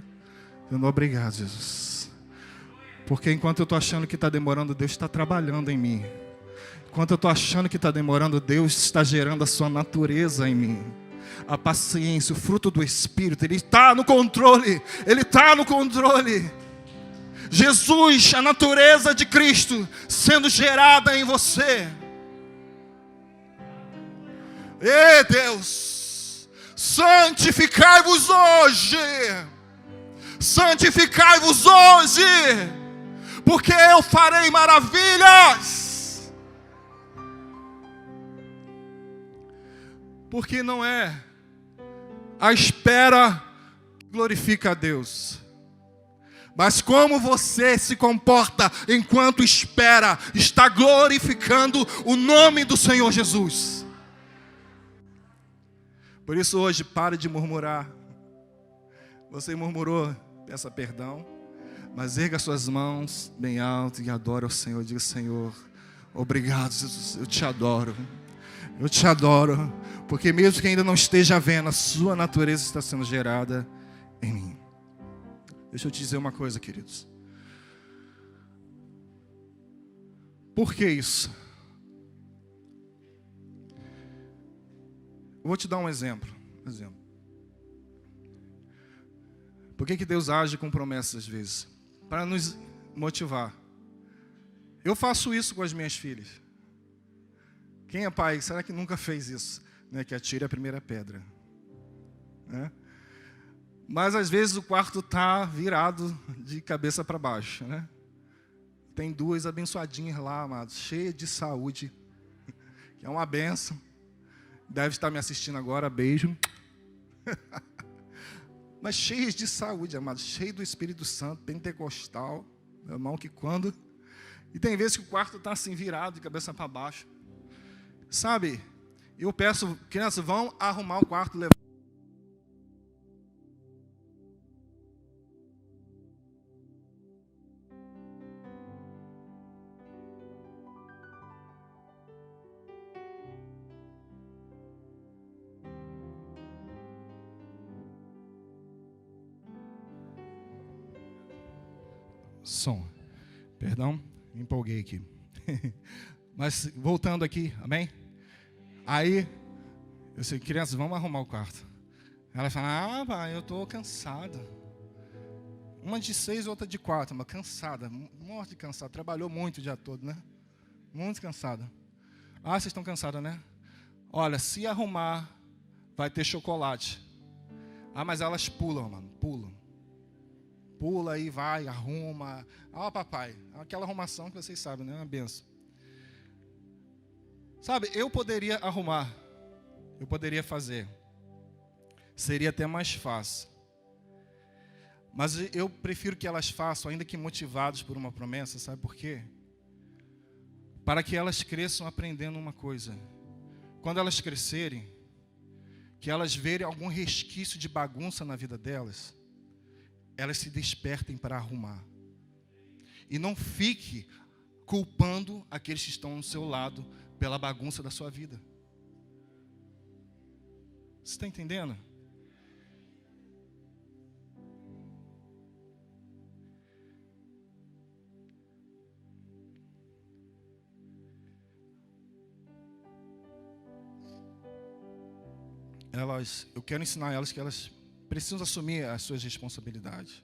[SPEAKER 1] Dando obrigado, Jesus. Porque enquanto eu estou achando que está demorando, Deus está trabalhando em mim. Enquanto eu estou achando que está demorando, Deus está gerando a sua natureza em mim. A paciência, o fruto do Espírito, Ele está no controle. Ele está no controle. Jesus, a natureza de Cristo, sendo gerada em você. Ei, Deus, santificai-vos hoje. Santificai-vos hoje, porque eu farei maravilhas. Porque não é a espera que glorifica a Deus, mas como você se comporta enquanto espera, está glorificando o nome do Senhor Jesus. Por isso hoje, pare de murmurar. Você murmurou, peça perdão, mas erga suas mãos bem alto e adore ao Senhor. Diga, Senhor, obrigado, Jesus, eu te adoro. Eu te adoro, porque mesmo que ainda não esteja vendo, a sua natureza está sendo gerada em mim. Deixa eu te dizer uma coisa, queridos. Por que isso? Eu vou te dar um exemplo. Por que Deus age com promessas às vezes? Para nos motivar. Eu faço isso com as minhas filhas. Quem é pai, será que nunca fez isso? Né? Que atire a primeira pedra. Né? Mas às vezes o quarto está virado de cabeça para baixo. Né? Tem duas abençoadinhas lá, amados, cheias de saúde. Que é uma benção. Deve estar me assistindo agora, beijo. Mas cheias de saúde, amados, cheio do Espírito Santo, pentecostal, meu irmão, que quando... E tem vezes que o quarto está assim, virado, de cabeça para baixo. Sabe, eu peço, crianças, vão arrumar o quarto, levar. Som. Perdão, me empolguei aqui. Mas voltando aqui, amém? Aí, eu sei, crianças, vamos arrumar o quarto. Ela fala, pai, eu estou cansada. Uma de 6, outra de 4, mas cansada, morte de cansada. Trabalhou muito o dia todo, né? Muito cansada. Vocês estão cansadas, né? Olha, se arrumar, vai ter chocolate. Mas elas pulam, mano, pulam. Pula aí, vai, arruma. Papai, aquela arrumação que vocês sabem, né? Uma benção. Sabe, eu poderia arrumar. Eu poderia fazer. seria até mais fácil. Mas eu prefiro que elas façam, ainda que motivadas por uma promessa, sabe por quê? Para que elas cresçam aprendendo uma coisa. Quando elas crescerem, que elas verem algum resquício de bagunça na vida delas, elas se despertem para arrumar. E não fique culpando aqueles que estão ao seu lado pela bagunça da sua vida. Você está entendendo? Eu quero ensinar elas que elas precisam assumir as suas responsabilidades.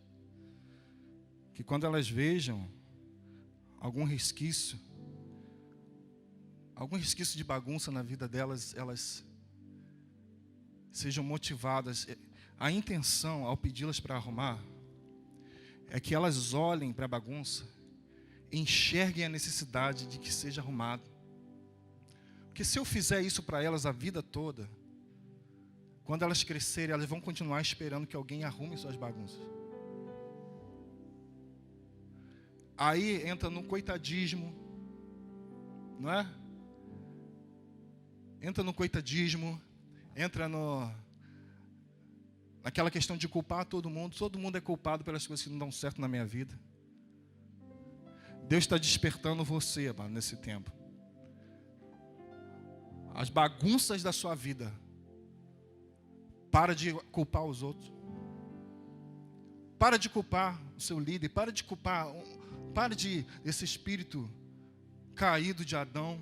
[SPEAKER 1] Que quando elas vejam algum resquício de bagunça na vida delas, elas sejam motivadas. A intenção, ao pedi-las para arrumar, é que elas olhem para a bagunça, enxerguem a necessidade de que seja arrumado. Porque se eu fizer isso para elas a vida toda, quando elas crescerem, elas vão continuar esperando que alguém arrume suas bagunças. Aí entra no coitadismo, não é? Entra no coitadismo, entra naquela questão de culpar todo mundo é culpado pelas coisas que não dão certo na minha vida. Deus está despertando você, amado, nesse tempo. As bagunças da sua vida, para de culpar os outros. Para de culpar o seu líder, para de esse espírito caído de Adão,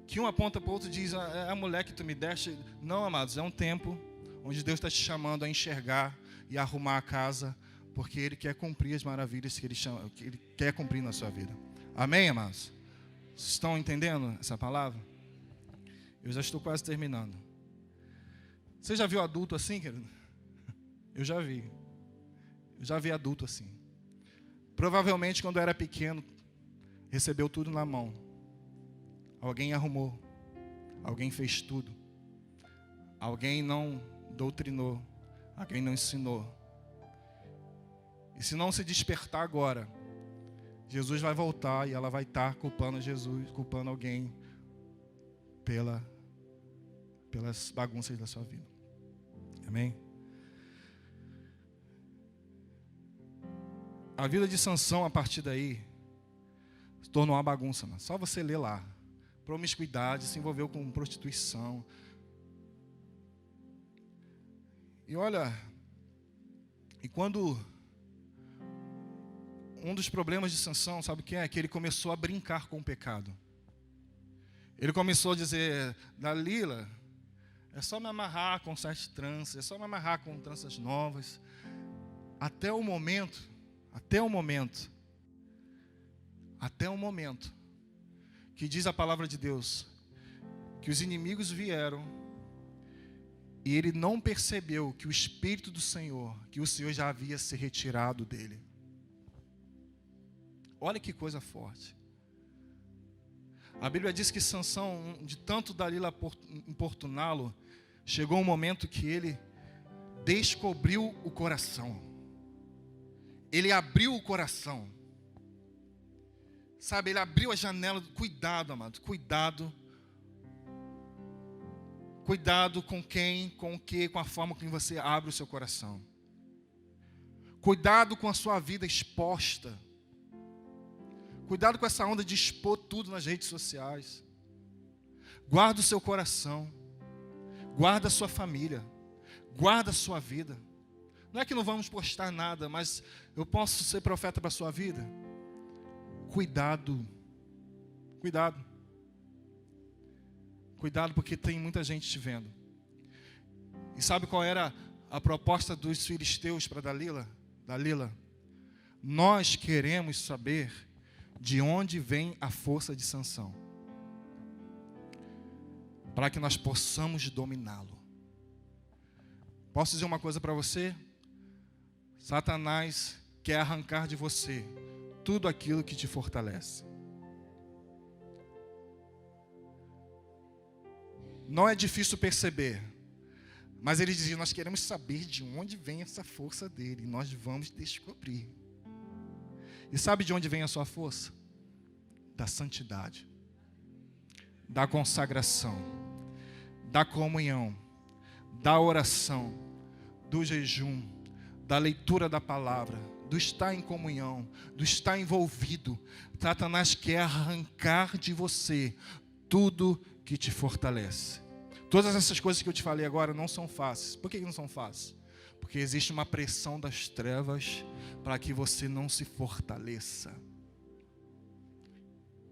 [SPEAKER 1] que um aponta para o outro e diz, é a mulher que tu me deste. Não, amados, é um tempo onde Deus está te chamando a enxergar e a arrumar a casa, porque Ele quer cumprir as maravilhas que Ele quer cumprir na sua vida. Amém, amados? Vocês estão entendendo essa palavra? Eu já estou quase terminando. Você já viu adulto assim, querido? Eu já vi. Eu já vi adulto assim. Provavelmente, quando era pequeno, recebeu tudo na mão. Alguém arrumou. Alguém fez tudo. Alguém não doutrinou. Alguém não ensinou. E se não se despertar agora, Jesus vai voltar e ela vai estar culpando Jesus, culpando alguém pelas bagunças da sua vida. Amém? A vida de Sansão, a partir daí, se tornou uma bagunça, mano. Só você ler lá. Promiscuidade, se envolveu com prostituição. E olha, e quando um dos problemas de Sansão, sabe o que é? Que ele começou a brincar com o pecado. Ele começou a dizer, Dalila, é só me amarrar com 7 tranças, é só me amarrar com tranças novas. Até o momento que diz a palavra de Deus, que os inimigos vieram e ele não percebeu que o Espírito do Senhor, que o Senhor já havia se retirado dele. Olha que coisa forte. A Bíblia diz que Sansão, de tanto Dalila importuná-lo, chegou um momento que ele descobriu o coração. Ele abriu o coração. Sabe, ele abriu a janela. Cuidado, amado, cuidado. Cuidado com quem, com o que, com a forma que você abre o seu coração. Cuidado com a sua vida exposta. Cuidado com essa onda de expor tudo nas redes sociais. Guarda o seu coração. Guarda a sua família. Guarda a sua vida. Não é que não vamos postar nada, mas eu posso ser profeta para a sua vida. Cuidado. Cuidado. Cuidado, porque tem muita gente te vendo. E sabe qual era a proposta dos filisteus para Dalila? Nós queremos saber de onde vem a força de Sansão, para que nós possamos dominá-lo. Posso dizer uma coisa para você? Satanás quer arrancar de você tudo aquilo que te fortalece. Não é difícil perceber, Mas ele dizia, nós queremos saber de onde vem essa força dele. E nós vamos descobrir. E sabe de onde vem a sua força? Da santidade, da consagração, da comunhão, da oração, do jejum, da leitura da palavra, do estar em comunhão, do estar envolvido. Satanás quer arrancar de você tudo que te fortalece. Todas essas coisas que eu te falei agora não são fáceis. Por que não são fáceis? Porque existe uma pressão das trevas para que você não se fortaleça.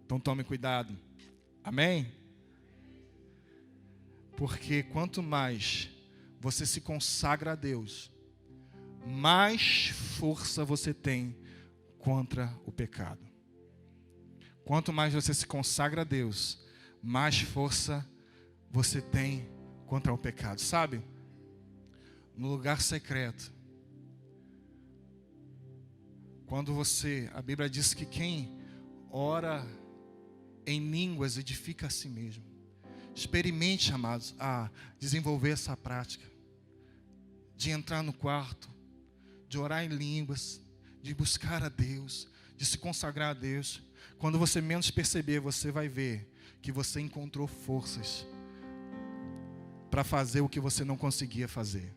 [SPEAKER 1] Então tome cuidado. Amém? Porque quanto mais você se consagra a Deus, mais força você tem contra o pecado. Quanto mais você se consagra a Deus, mais força você tem contra o pecado. Sabe? No lugar secreto, quando a Bíblia diz que quem ora em línguas edifica a si mesmo. Experimente, amados, a desenvolver essa prática de entrar no quarto, de orar em línguas, de buscar a Deus, de se consagrar a Deus. Quando você menos perceber, você vai ver que você encontrou forças para fazer o que você não conseguia fazer.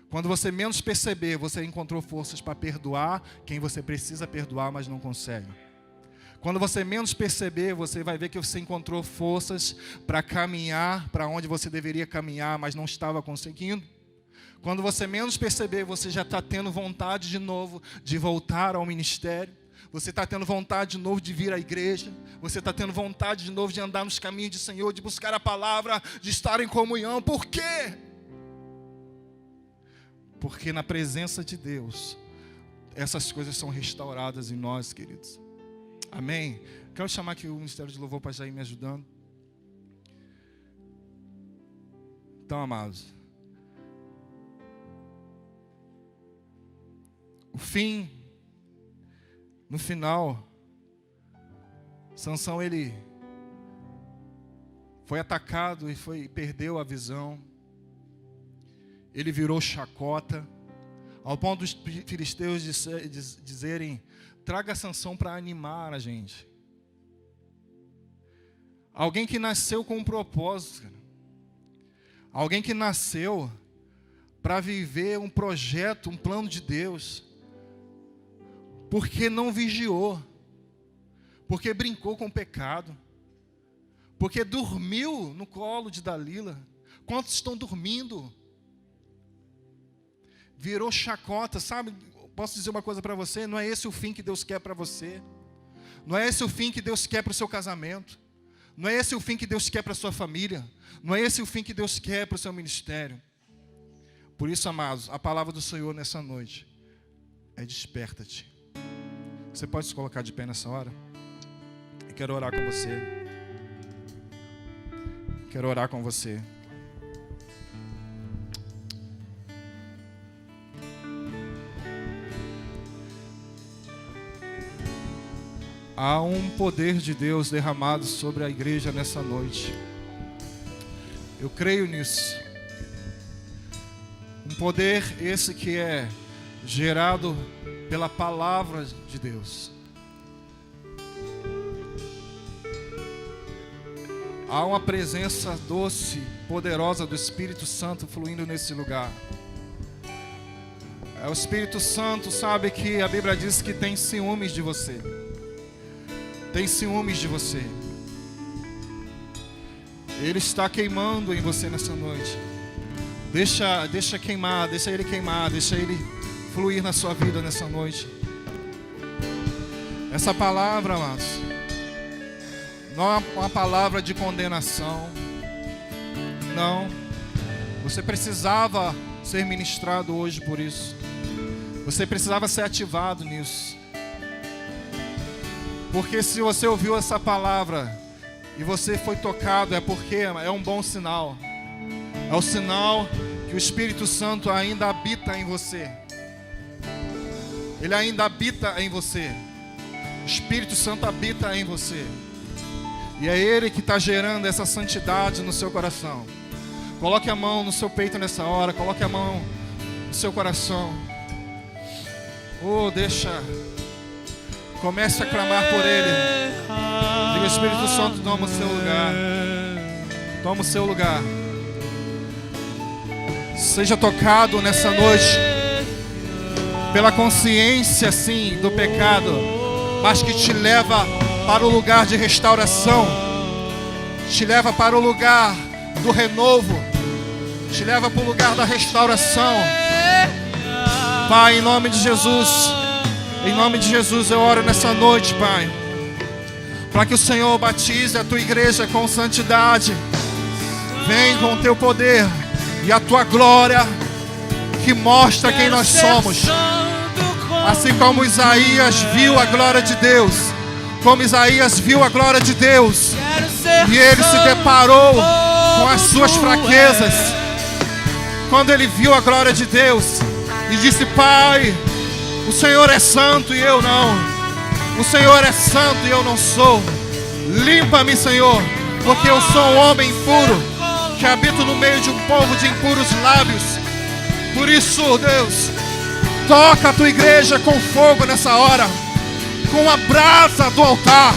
[SPEAKER 1] Quando você menos perceber, você encontrou forças para perdoar quem você precisa perdoar, mas não consegue. Quando você menos perceber, você vai ver que você encontrou forças para caminhar para onde você deveria caminhar, mas não estava conseguindo. Quando você menos perceber, você já está tendo vontade de novo de voltar ao ministério. Você está tendo vontade de novo de vir à igreja. Você está tendo vontade de novo de andar nos caminhos do Senhor, de buscar a palavra, de estar em comunhão. Por quê? Porque na presença de Deus, essas coisas são restauradas em nós, queridos. Amém? Quero chamar aqui o Ministério de Louvor para já ir me ajudando. Então, amados, no final, Sansão, ele foi atacado e perdeu a visão. Ele virou chacota, ao ponto dos filisteus dizerem, traga Sansão para animar a gente. Alguém que nasceu com um propósito, cara. Alguém que nasceu para viver um projeto, um plano de Deus. Porque não vigiou. Porque brincou com o pecado. Porque dormiu no colo de Dalila. Quantos estão dormindo? Virou chacota, sabe? Posso dizer uma coisa para você? Não é esse o fim que Deus quer para você. Não é esse o fim que Deus quer para o seu casamento. Não é esse o fim que Deus quer para a sua família. Não é esse o fim que Deus quer para o seu ministério. Por isso, amados, a palavra do Senhor nessa noite é desperta-te. Você pode se colocar de pé nessa hora? Eu quero orar com você. Quero orar com você. Há um poder de Deus derramado sobre a igreja nessa noite. Eu creio nisso. Um poder esse que é gerado pela palavra de Deus. Há uma presença doce, poderosa do Espírito Santo fluindo nesse lugar. O Espírito Santo sabe que a Bíblia diz que tem ciúmes de você. Tem ciúmes de você. Ele está queimando em você nessa noite. Deixa queimar, deixa ele queimar, deixa ele fluir na sua vida nessa noite. Essa palavra, amados, não é uma palavra de condenação. Não. Você precisava ser ministrado hoje por isso. Você precisava ser ativado nisso. Porque se você ouviu essa palavra e você foi tocado, é porque é um bom sinal. É o sinal que o Espírito Santo ainda habita em você. Ele ainda habita em você. O Espírito Santo habita em você. E é Ele que está gerando essa santidade no seu coração. Coloque a mão no seu peito nessa hora. Coloque a mão no seu coração. Oh, deixa. Comece a clamar por Ele. Diga: Espírito Santo, toma o seu lugar. Toma o seu lugar. Seja tocado nessa noite pela consciência, sim, do pecado, mas que te leva para o lugar de restauração, te leva para o lugar do renovo, te leva para o lugar da restauração. Pai, em nome de Jesus, eu oro nessa noite, Pai, para que o Senhor batize a tua igreja com santidade. Vem com o teu poder e a tua glória, que mostra quem nós somos. Assim como Isaías viu a glória de Deus, e ele se deparou com as suas fraquezas, quando ele viu a glória de Deus e disse: Pai, o Senhor é santo e eu não. O Senhor é santo e eu não sou. Limpa-me, Senhor, porque eu sou um homem impuro, que habito no meio de um povo de impuros lábios. Por isso, Deus, toca a tua igreja com fogo nessa hora, com a brasa do altar.